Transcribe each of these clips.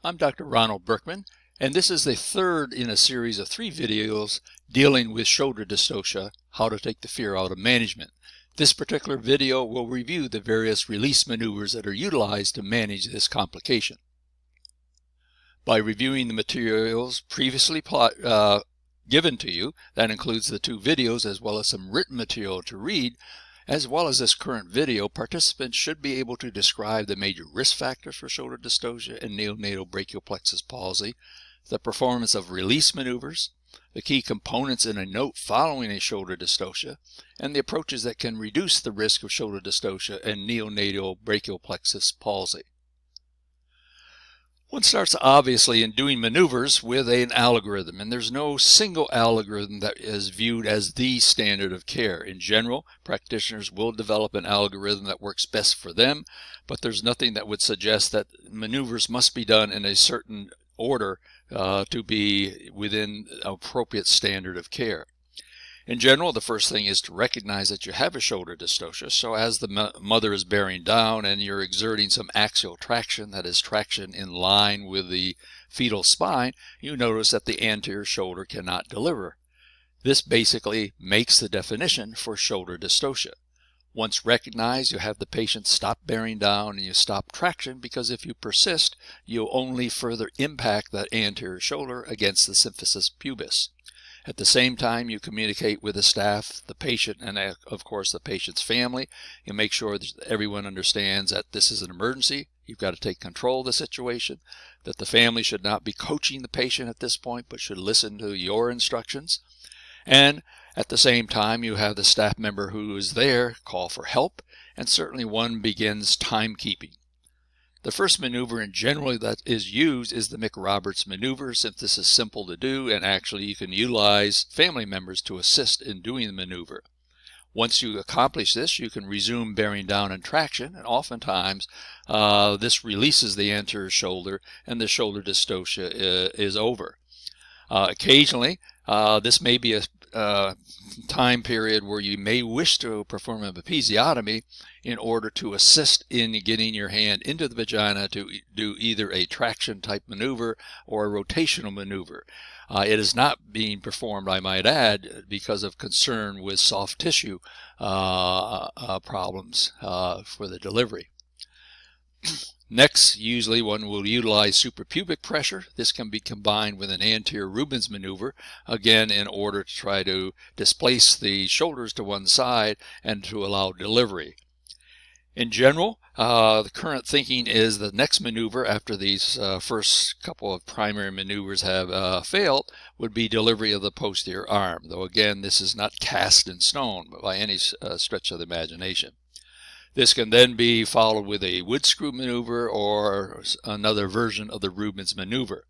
I'm Dr. Ronald Berkman, and this is the third in a series of 3 videos dealing with shoulder dystocia, how to take the fear out of management. This particular video will review the various release maneuvers that are utilized to manage this complication. By reviewing the materials previously given to you, that includes the 2 videos as well as some written material to read, as well as this current video, participants should be able to describe the major risk factors for shoulder dystocia and neonatal brachial plexus palsy, the performance of release maneuvers, the key components in a note following a shoulder dystocia, and the approaches that can reduce the risk of shoulder dystocia and neonatal brachial plexus palsy. One starts obviously in doing maneuvers with an algorithm, and there's no single algorithm that is viewed as the standard of care. In general, practitioners will develop an algorithm that works best for them, but there's nothing that would suggest that maneuvers must be done in a certain order to be within an appropriate standard of care. In general, the first thing is to recognize that you have a shoulder dystocia. So as the mother is bearing down and you're exerting some axial traction, that is traction in line with the fetal spine, you notice that the anterior shoulder cannot deliver. This basically makes the definition for shoulder dystocia. Once recognized, you have the patient stop bearing down and you stop traction, because if you persist, you'll only further impact that anterior shoulder against the symphysis pubis. At the same time, you communicate with the staff, the patient, and of course the patient's family. You make sure that everyone understands that this is an emergency. You've got to take control of the situation, that the family should not be coaching the patient at this point, but should listen to your instructions. And at the same time, you have the staff member who is there call for help, and certainly one begins timekeeping. The first maneuver in general that is used is the McRoberts maneuver, since this is simple to do, and actually you can utilize family members to assist in doing the maneuver. Once you accomplish this, you can resume bearing down and traction, and oftentimes this releases the anterior shoulder and the shoulder dystocia is over. Occasionally, this may be a time period where you may wish to perform an episiotomy in order to assist in getting your hand into the vagina to do either a traction type maneuver or a rotational maneuver. It is not being performed, I might add, because of concern with soft tissue problems for the delivery. Next, usually one will utilize suprapubic pressure. This can be combined with an anterior Rubens maneuver, again in order to try to displace the shoulders to one side and to allow delivery. In general, the current thinking is the next maneuver after these first couple of primary maneuvers have failed would be delivery of the posterior arm, though again this is not cast in stone by any stretch of the imagination. This can then be followed with a wood screw maneuver or another version of the Rubens maneuver.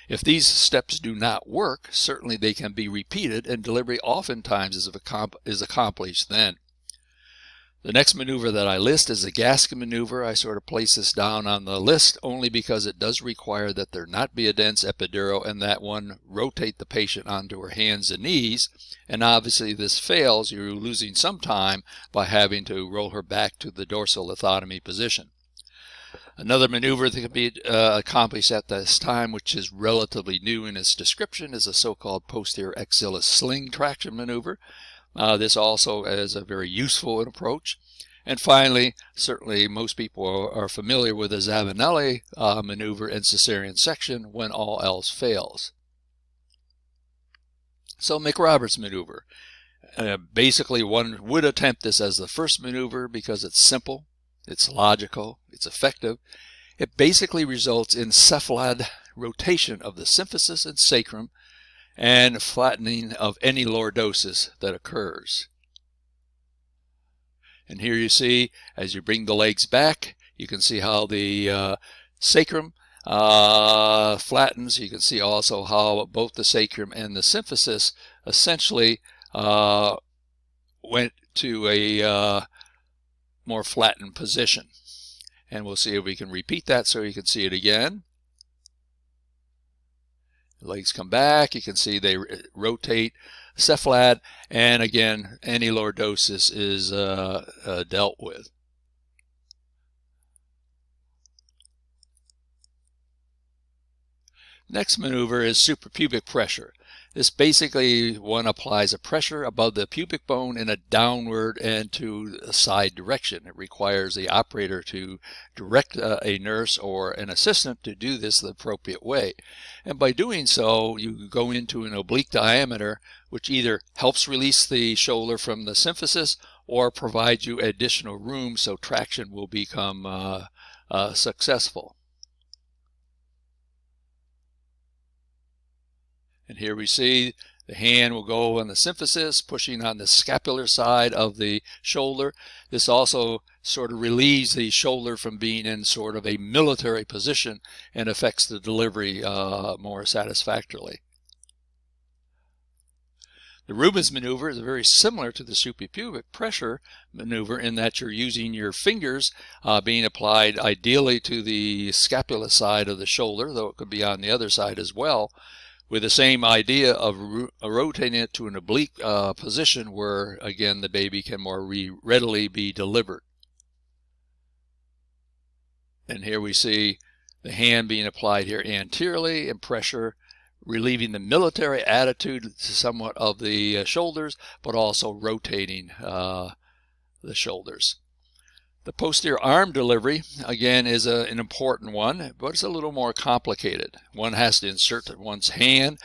If these steps do not work, certainly they can be repeated, and delivery oftentimes is accomplished then. The next maneuver that I list is the Gaskin maneuver. I sort of place this down on the list only because it does require that there not be a dense epidural and that one rotate the patient onto her hands and knees. And obviously this fails, you're losing some time by having to roll her back to the dorsal lithotomy position. Another maneuver that can be accomplished at this time, which is relatively new in its description, is a so-called posterior axillaris sling traction maneuver. This also is a very useful approach. And finally, certainly most people are familiar with the Zavanelli maneuver and cesarean section when all else fails. So McRoberts maneuver. Basically one would attempt this as the first maneuver because it's simple, it's logical, it's effective. It basically results in cephalad rotation of the symphysis and sacrum and flattening of any lordosis that occurs. And here you see, as you bring the legs back, you can see how the sacrum flattens. You can see also how both the sacrum and the symphysis essentially went to a more flattened position. And we'll see if we can repeat that so you can see it again. The legs come back, you can see they rotate cephalad, and again any lordosis is dealt with. Next maneuver is suprapubic pressure. This basically one applies a pressure above the pubic bone in a downward and to a side direction. It requires the operator to direct a nurse or an assistant to do this the appropriate way. And by doing so, you go into an oblique diameter, which either helps release the shoulder from the symphysis or provides you additional room so traction will become successful. And here we see the hand will go on the symphysis, pushing on the scapular side of the shoulder. This also sort of relieves the shoulder from being in sort of a military position and affects the delivery more satisfactorily. The Rubens maneuver is very similar to the suprapubic pressure maneuver in that you're using your fingers being applied ideally to the scapula side of the shoulder, though it could be on the other side as well, with the same idea of rotating it to an oblique position where, again, the baby can more readily be delivered. And here we see the hand being applied here anteriorly and pressure relieving the military attitude somewhat of the shoulders, but also rotating the shoulders. The posterior arm delivery, again, is an important one, but it's a little more complicated. One has to insert one's hand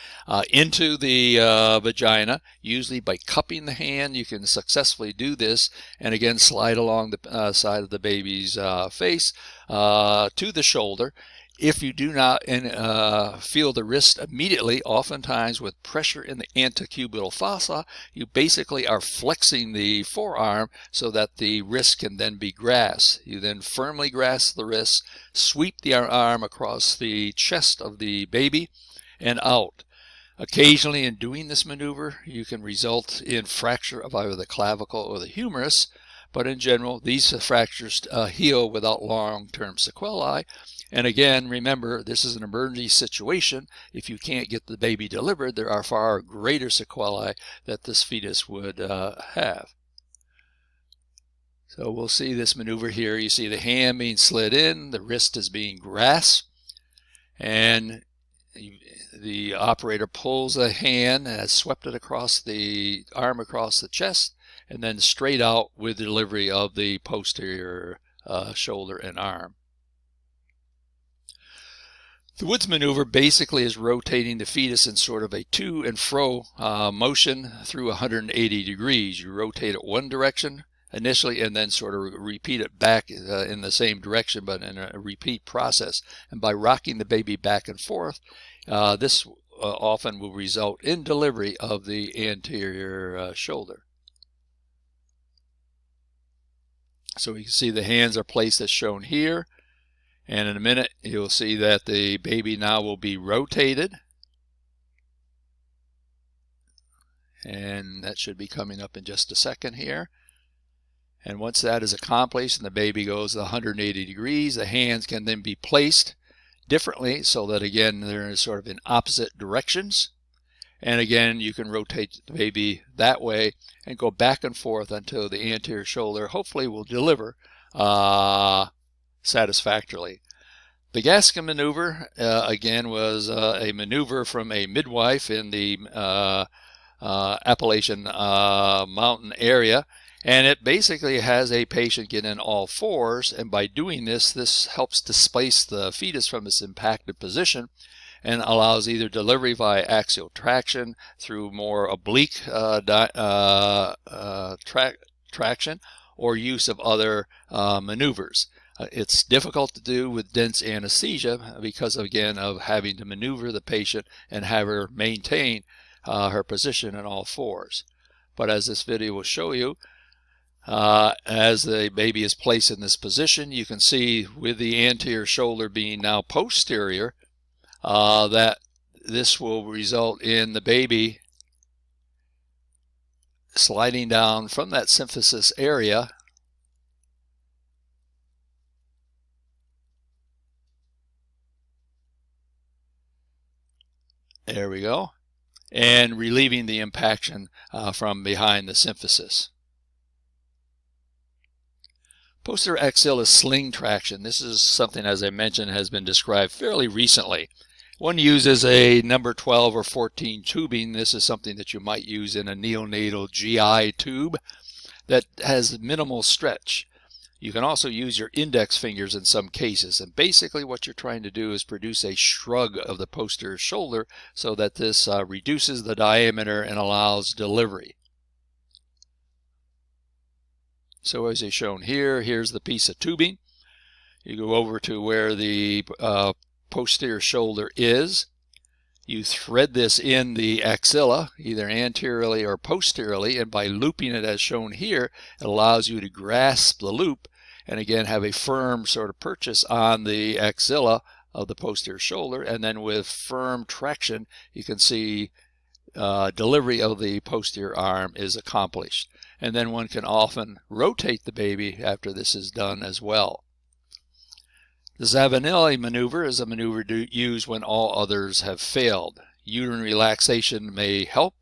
into the vagina. Usually by cupping the hand, you can successfully do this, and again slide along the side of the baby's face to the shoulder. If you do not feel the wrist immediately, oftentimes with pressure in the antecubital fossa, you basically are flexing the forearm so that the wrist can then be grasped. You then firmly grasp the wrist, sweep the arm across the chest of the baby and out. Occasionally in doing this maneuver, you can result in fracture of either the clavicle or the humerus, but in general, these fractures heal without long-term sequelae. And again, remember, this is an emergency situation. If you can't get the baby delivered, there are far greater sequelae that this fetus would have. So we'll see this maneuver here. You see the hand being slid in, the wrist is being grasped, and the operator pulls the hand and has swept it across the arm across the chest, and then straight out with delivery of the posterior shoulder and arm. The Woods maneuver basically is rotating the fetus in sort of a to and fro motion through 180 degrees. You rotate it one direction initially and then sort of repeat it back in the same direction, but in a repeat process. And by rocking the baby back and forth, this often will result in delivery of the anterior shoulder. So you can see the hands are placed as shown here. And in a minute, you'll see that the baby now will be rotated. And that should be coming up in just a second here. And once that is accomplished and the baby goes 180 degrees, the hands can then be placed differently so that, again, they're sort of in opposite directions. And again, you can rotate the baby that way and go back and forth until the anterior shoulder hopefully will deliver satisfactorily. The Gaskin maneuver, again, was a maneuver from a midwife in the Appalachian mountain area, and it basically has a patient get in all fours, and by doing this, this helps displace the fetus from its impacted position and allows either delivery via axial traction through more oblique traction or use of other maneuvers. It's difficult to do with dense anesthesia because, again, of having to maneuver the patient and have her maintain her position in all fours. But as this video will show you, as the baby is placed in this position, you can see with the anterior shoulder being now posterior, that this will result in the baby sliding down from that symphysis area there we go, and relieving the impaction from behind the symphysis. Posterior axillaris sling traction. This is something, as I mentioned, has been described fairly recently. One uses a number 12 or 14 tubing. This is something that you might use in a neonatal GI tube that has minimal stretch. You can also use your index fingers in some cases, and basically what you're trying to do is produce a shrug of the posterior shoulder so that this reduces the diameter and allows delivery. So as is shown here, here's the piece of tubing. You go over to where the posterior shoulder is. You thread this in the axilla, either anteriorly or posteriorly, and by looping it as shown here, it allows you to grasp the loop and again have a firm sort of purchase on the axilla of the posterior shoulder, and then with firm traction you can see delivery of the posterior arm is accomplished. And then one can often rotate the baby after this is done as well. The Zavanelli maneuver is a maneuver used when all others have failed. Uterine relaxation may help.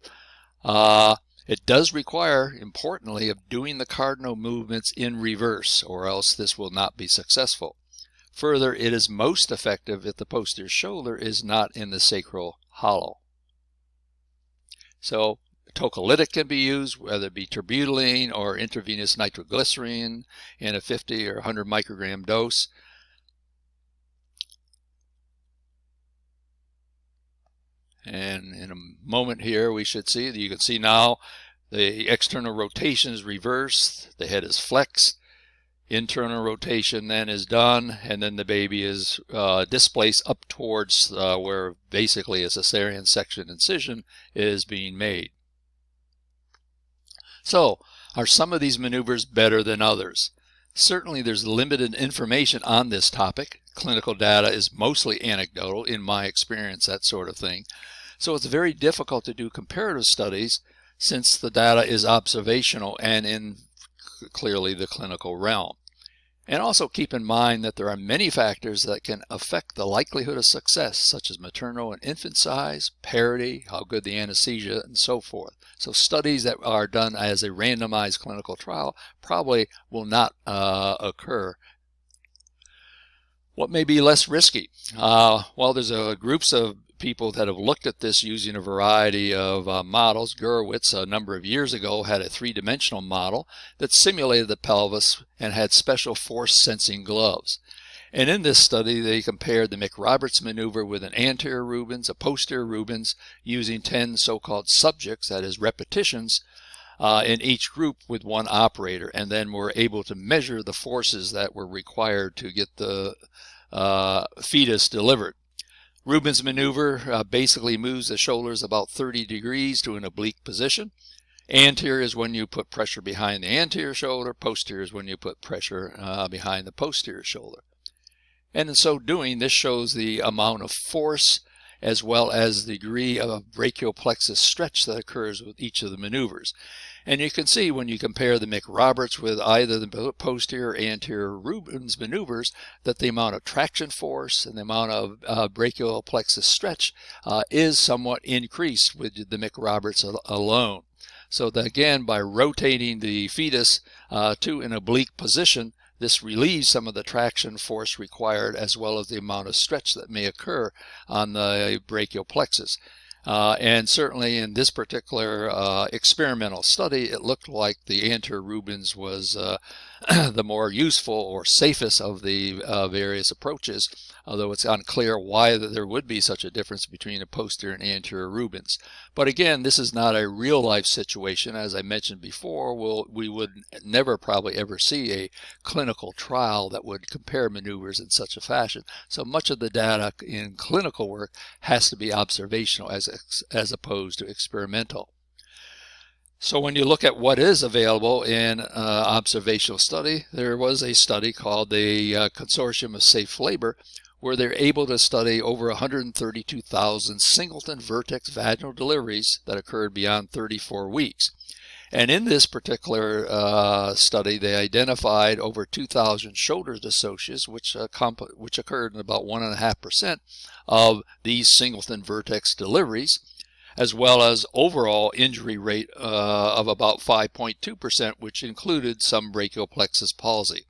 It does require, importantly, of doing the cardinal movements in reverse, or else this will not be successful. Further, it is most effective if the posterior shoulder is not in the sacral hollow. So tocolytic can be used, whether it be terbutaline or intravenous nitroglycerin in a 50 or 100 microgram dose. And in a moment here we should see that you can see now the external rotation is reversed, the head is flexed, internal rotation then is done, and then the baby is displaced up towards where basically a cesarean section incision is being made. So, are some of these maneuvers better than others? Certainly there's limited information on this topic. Clinical data is mostly anecdotal, in my experience, that sort of thing. So it's very difficult to do comparative studies since the data is observational and in clearly the clinical realm. And also keep in mind that there are many factors that can affect the likelihood of success, such as maternal and infant size, parity, how good the anesthesia, and so forth. So studies that are done as a randomized clinical trial probably will not occur. What may be less risky? Well, there's groups of people that have looked at this using a variety of models. Gurewitz, a number of years ago, had a three-dimensional model that simulated the pelvis and had special force sensing gloves. And in this study, they compared the McRoberts maneuver with an anterior Rubens, a posterior Rubens, using 10 so-called subjects, that is repetitions, in each group with one operator, and then were able to measure the forces that were required to get the fetus delivered. Rubens maneuver basically moves the shoulders about 30 degrees to an oblique position. Anterior is when you put pressure behind the anterior shoulder. Posterior is when you put pressure behind the posterior shoulder. And in so doing, this shows the amount of force as well as the degree of brachial plexus stretch that occurs with each of the maneuvers. And you can see when you compare the McRoberts with either the posterior or anterior Rubens maneuvers that the amount of traction force and the amount of brachial plexus stretch is somewhat increased with the McRoberts alone. So that again, by rotating the fetus to an oblique position, this relieves some of the traction force required as well as the amount of stretch that may occur on the brachial plexus. And certainly in this particular experimental study, it looked like the anterior Rubens was the more useful or safest of the various approaches, although it's unclear why there would be such a difference between a posterior and anterior Rubens. But again, this is not a real-life situation. As I mentioned before, we would never probably ever see a clinical trial that would compare maneuvers in such a fashion. So much of the data in clinical work has to be observational as opposed to experimental. So when you look at what is available in observational study, there was a study called the Consortium of Safe Labor, where they're able to study over 132,000 singleton vertex vaginal deliveries that occurred beyond 34 weeks. And in this particular study, they identified over 2,000 shoulder dissocias, which occurred in about 1.5% of these singleton vertex deliveries, as well as overall injury rate of about 5.2%, which included some brachial plexus palsy.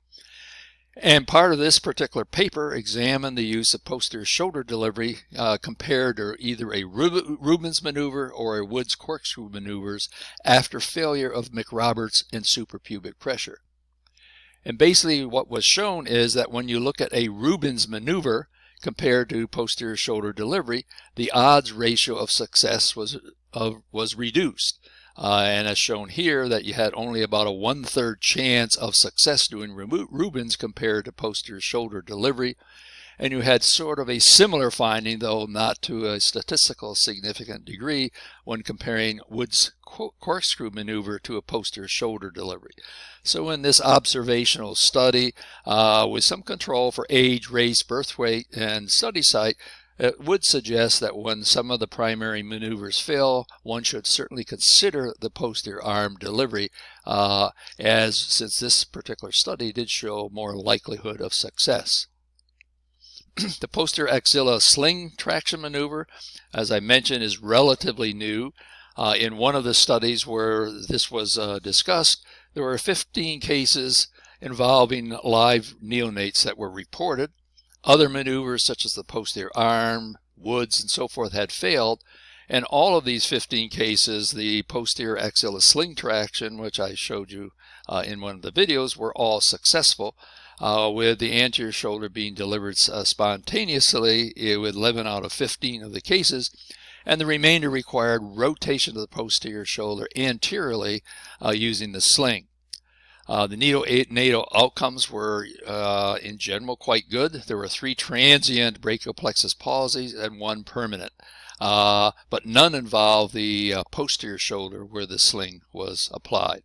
And part of this particular paper examined the use of posterior shoulder delivery compared to either a Rubens maneuver or a Woods corkscrew maneuvers after failure of McRoberts in suprapubic pressure. And basically what was shown is that when you look at a Rubens maneuver compared to posterior shoulder delivery, the odds ratio of success was reduced. And as shown here, that you had only about a 1/3 chance of success doing Rubens compared to posterior shoulder delivery. And you had sort of a similar finding, though not to a statistical significant degree, when comparing Woods corkscrew maneuver to a posterior shoulder delivery. So in this observational study, with some control for age, race, birth weight, and study site, it would suggest that when some of the primary maneuvers fail, one should certainly consider the posterior arm delivery, since this particular study did show more likelihood of success. The posterior axilla sling traction maneuver, as I mentioned, is relatively new. In one of the studies where this was discussed, there were 15 cases involving live neonates that were reported. Other maneuvers such as the posterior arm, Woods, and so forth had failed. And all of these 15 cases, the posterior axilla sling traction, which I showed you in one of the videos, were all successful, with the anterior shoulder being delivered spontaneously with 11 out of 15 of the cases, and the remainder required rotation of the posterior shoulder anteriorly using the sling. The neonatal outcomes were, in general, quite good. There were 3 transient brachial plexus palsies and 1 permanent, but none involved the posterior shoulder where the sling was applied.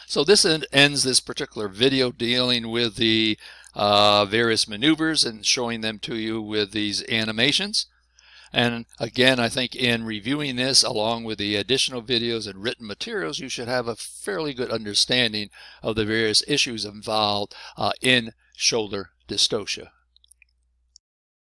So this ends this particular video dealing with the various maneuvers and showing them to you with these animations. And again, I think in reviewing this along with the additional videos and written materials, you should have a fairly good understanding of the various issues involved in shoulder dystocia.